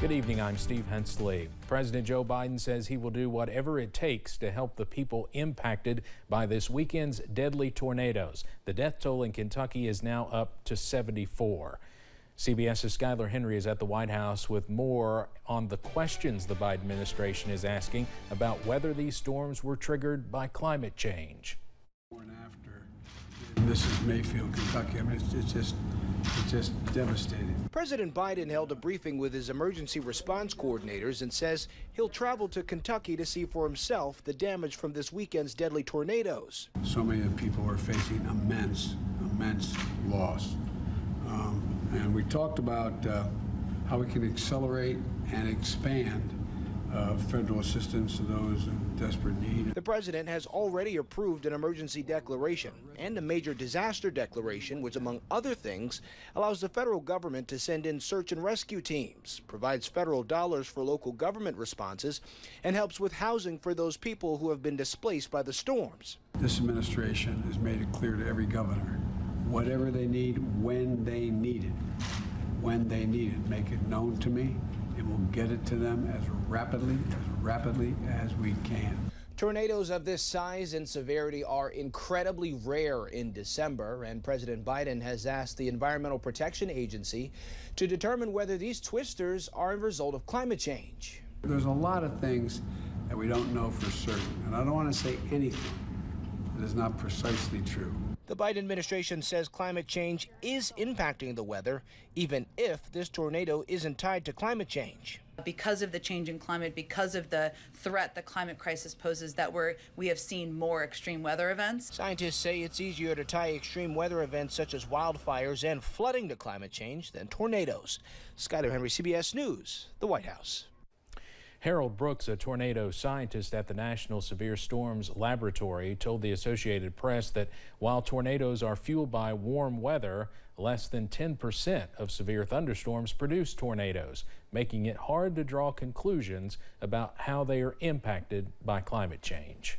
Good evening, I'm Steve Hensley. President Joe Biden says he will do whatever it takes to help the people impacted by this weekend's deadly tornadoes. The death toll in Kentucky is now up to 74. CBS's Skylar Henry is at the White House with more on the questions the Biden administration is asking about whether these storms were triggered by climate change. This is Mayfield, Kentucky. I mean, it's just devastating. President Biden held a briefing with his emergency response coordinators and says he'll travel to Kentucky to see for himself the damage from this weekend's deadly tornadoes. So many of the people are facing immense loss. And we talked about how we can accelerate and expand federal assistance to those in desperate need. The president has already approved an emergency declaration and a major disaster declaration, which, among other things, allows the federal government to send in search and rescue teams, provides federal dollars for local government responses, and helps with housing for those people who have been displaced by the storms. This administration has made it clear to every governor, whatever they need, when they need it, make it known to me, and we'll get it to them as rapidly as we can. Tornadoes of this size and severity are incredibly rare in December, and President Biden has asked the Environmental Protection Agency to determine whether these twisters are a result of climate change. There's a lot of things that we don't know for certain, and I don't want to say anything that is not precisely true. The Biden administration says climate change is impacting the weather, even if this tornado isn't tied to climate change. Because of the change in climate, because of the threat the climate crisis poses, that we have seen more extreme weather events. Scientists say it's easier to tie extreme weather events such as wildfires and flooding to climate change than tornadoes. Skylar Henry, CBS News, the White House. Harold Brooks, a tornado scientist at the National Severe Storms Laboratory, told the Associated Press that while tornadoes are fueled by warm weather, less than 10% of severe thunderstorms produce tornadoes, making it hard to draw conclusions about how they are impacted by climate change.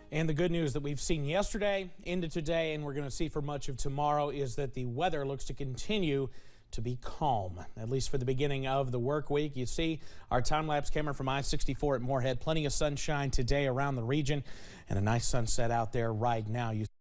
And the good news that we've seen yesterday into today, and we're going to see for much of tomorrow, is that the weather looks to continue to be calm, at least for the beginning of the work week. You see our time-lapse camera from I-64 at Moorhead. Plenty of sunshine today around the region and a nice sunset out there right now. You see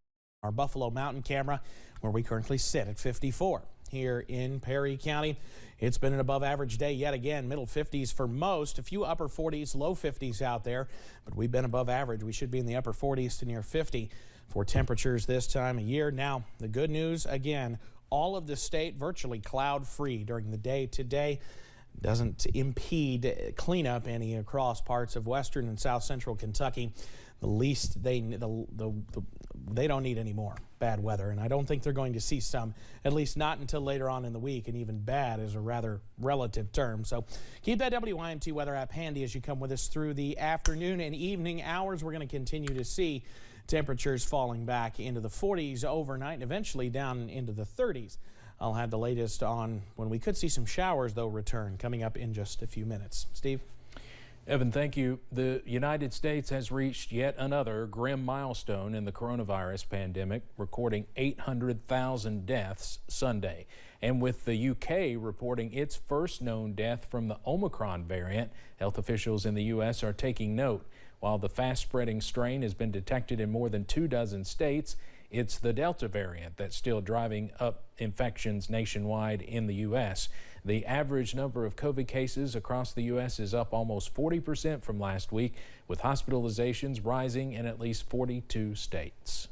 our Buffalo Mountain camera where we currently sit at 54. Here in Perry County, it's been an above average day yet again, middle 50s for most, a few upper 40s, low 50s out there, but we've been above average. We should be in the upper 40s to near 50 for temperatures this time of year. Now, the good news, again, all of the state virtually cloud free during the day today. Doesn't impede cleanup any across parts of western and south central Kentucky. The least they don't need any more bad weather, and I don't think they're going to see some, at least not until later on in the week, and even bad is a rather relative term. So keep that WYMT weather app handy as you come with us through the afternoon and evening hours. We're going to continue to see temperatures falling back into the 40s overnight and eventually down into the 30s. I'll have the latest on when we could see some showers, though, return coming up in just a few minutes. Steve? Evan, thank you. The United States has reached yet another grim milestone in the coronavirus pandemic, recording 800,000 deaths Sunday. And with the UK reporting its first known death from the Omicron variant, health officials in the U.S. are taking note. While the fast-spreading strain has been detected in more than 24 states, it's the Delta variant that's still driving up infections nationwide in the U.S. The average number of COVID cases across the U.S. is up almost 40% from last week, with hospitalizations rising in at least 42 states.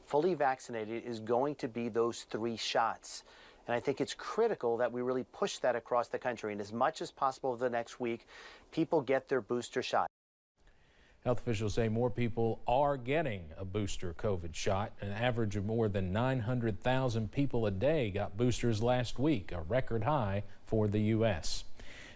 Fully vaccinated is going to be those 3 shots. And I think it's critical that we really push that across the country. And as much as possible over the next week, people get their booster shot. Health officials say more people are getting a booster COVID shot. An average of more than 900,000 people a day got boosters last week, a record high for the U.S.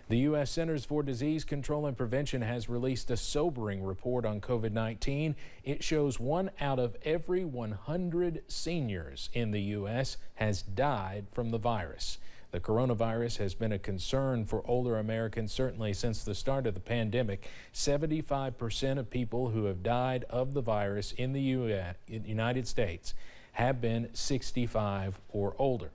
The U.S. Centers for Disease Control and Prevention has released a sobering report on COVID-19. It shows 1 out of every 100 seniors in the U.S. has died from the virus. The coronavirus has been a concern for older Americans certainly since the start of the pandemic. 75% of people who have died of the virus in the United States have been 65 or older.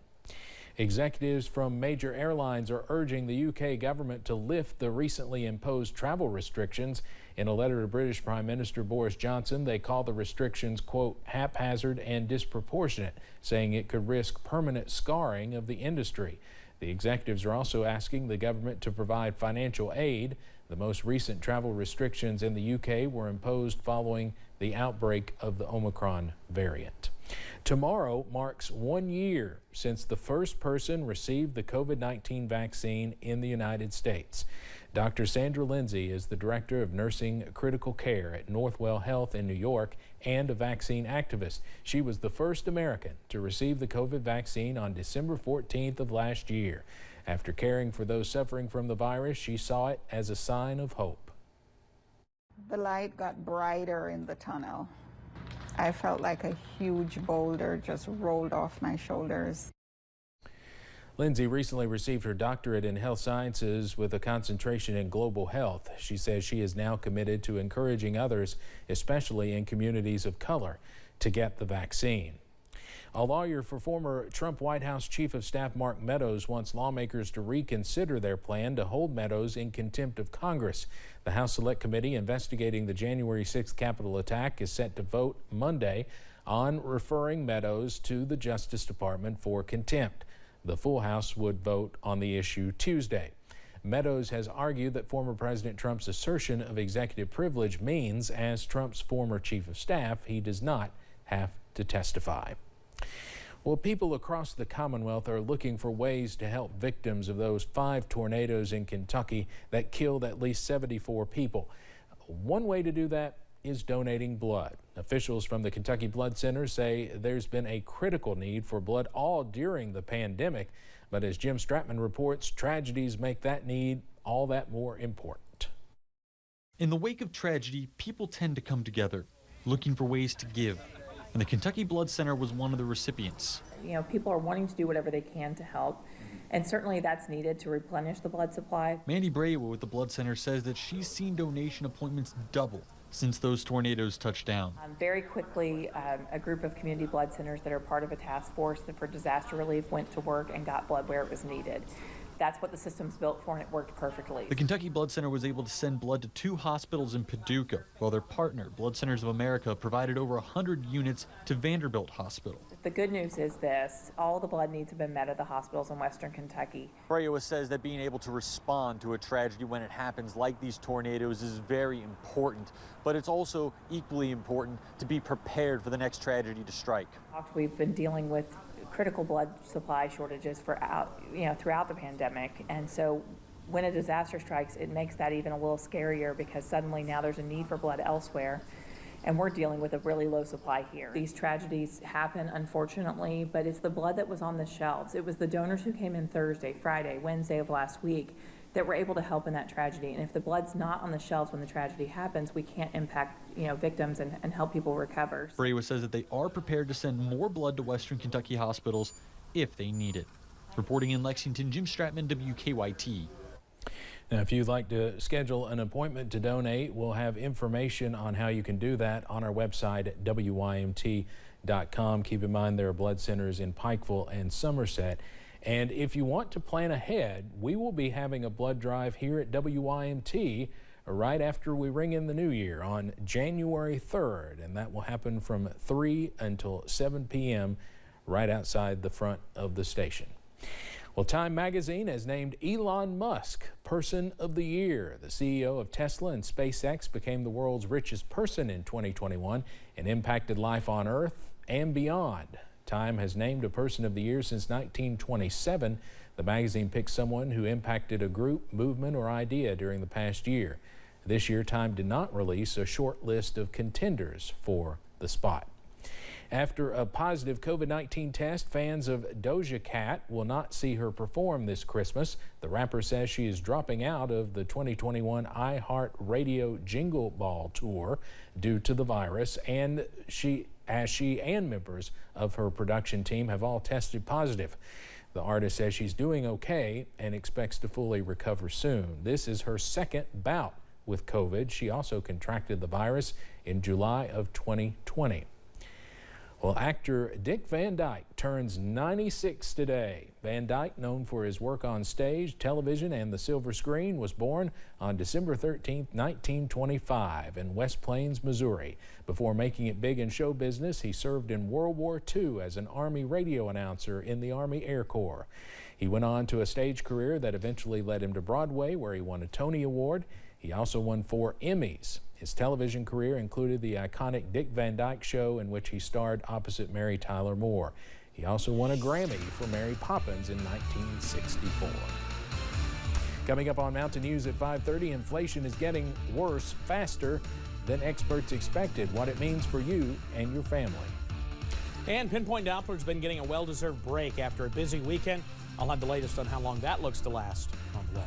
Executives from major airlines are urging the UK government to lift the recently imposed travel restrictions. In a letter to British Prime Minister Boris Johnson, they call the restrictions, quote, haphazard and disproportionate, saying it could risk permanent scarring of the industry. The executives are also asking the government to provide financial aid. The most recent travel restrictions in the UK were imposed following the outbreak of the Omicron variant. Tomorrow marks 1 year since the first person received the COVID-19 vaccine in the United States. Dr. Sandra Lindsay is the Director of Nursing Critical Care at Northwell Health in New York and a vaccine activist. She was the first American to receive the COVID vaccine on December 14th of last year. After caring for those suffering from the virus, she saw it as a sign of hope. The light got brighter in the tunnel. I felt like a huge boulder just rolled off my shoulders. Lindsay recently received her doctorate in health sciences with a concentration in global health. She says she is now committed to encouraging others, especially in communities of color, to get the vaccine. A lawyer for former Trump White House Chief of Staff Mark Meadows wants lawmakers to reconsider their plan to hold Meadows in contempt of Congress. The House Select Committee investigating the January 6th Capitol attack is set to vote Monday on referring Meadows to the Justice Department for contempt. The full House would vote on the issue Tuesday. Meadows has argued that former President Trump's assertion of executive privilege means, as Trump's former chief of staff, he does not have to testify. Well, people across the Commonwealth are looking for ways to help victims of those 5 tornadoes in Kentucky that killed at least 74 people. One way to do that is donating blood. Officials from the Kentucky Blood Center say there's been a critical need for blood all during the pandemic. But as Jim Stratman reports, tragedies make that need all that more important. In the wake of tragedy, people tend to come together, looking for ways to give. And the Kentucky Blood Center was one of the recipients. You know, people are wanting to do whatever they can to help, and certainly that's needed to replenish the blood supply. Mandy Brawa with the Blood Center says that she's seen donation appointments double since those tornadoes touched down. Very quickly, a group of community blood centers that are part of a task force for disaster relief went to work and got blood where it was needed. That's what the system's built for, and it worked perfectly. The Kentucky Blood Center was able to send blood to 2 hospitals in Paducah, while their partner, Blood Centers of America, provided over 100 units to Vanderbilt Hospital. The good news is this: all the blood needs have been met at the hospitals in western Kentucky. Brawa says that being able to respond to a tragedy when it happens, like these tornadoes, is very important, but it's also equally important to be prepared for the next tragedy to strike. We've been dealing with critical blood supply shortages throughout the pandemic, and so when a disaster strikes, it makes that even a little scarier, because suddenly now there's a need for blood elsewhere, and we're dealing with a really low supply here. These tragedies happen, unfortunately, but it's the blood that was on the shelves. It was the donors who came in Thursday, Friday, Wednesday of last week that were able to help in that tragedy. And if the blood's not on the shelves when the tragedy happens, we can't impact victims and help people recover. Brawa says that they are prepared to send more blood to Western Kentucky hospitals if they need it. Reporting in Lexington, Jim Stratman, WKYT. Now, if you'd like to schedule an appointment to donate, we'll have information on how you can do that on our website at WYMT.com. Keep in mind there are blood centers in Pikeville and Somerset. And if you want to plan ahead, we will be having a blood drive here at WYMT right after we ring in the new year on January 3rd. And that will happen from 3 until 7 p.m. right outside the front of the station. Well, Time Magazine has named Elon Musk Person of the Year. The CEO of Tesla and SpaceX became the world's richest person in 2021 and impacted life on Earth and beyond. Time has named a Person of the Year since 1927. The magazine picks someone who impacted a group, movement, or idea during the past year. This year, Time did not release a short list of contenders for the spot. After a positive COVID-19 test, fans of Doja Cat will not see her perform this Christmas. The rapper says she is dropping out of the 2021 iHeartRadio Jingle Ball Tour due to the virus, and she and members of her production team have all tested positive. The artist says she's doing okay and expects to fully recover soon. This is her second bout with COVID. She also contracted the virus in July of 2020. Well, actor Dick Van Dyke turns 96 today. Van Dyke, known for his work on stage, television, and the silver screen, was born on December 13, 1925 in West Plains, Missouri. Before making it big in show business, he served in World War II as an Army radio announcer in the Army Air Corps. He went on to a stage career that eventually led him to Broadway, where he won a Tony Award. He also won 4 Emmys. His television career included the iconic Dick Van Dyke Show, in which he starred opposite Mary Tyler Moore. He also won a Grammy for Mary Poppins in 1964. Coming up on Mountain News at 5:30, inflation is getting worse faster than experts expected. What it means for you and your family. And Pinpoint Doppler's been getting a well-deserved break after a busy weekend. I'll have the latest on how long that looks to last on the way.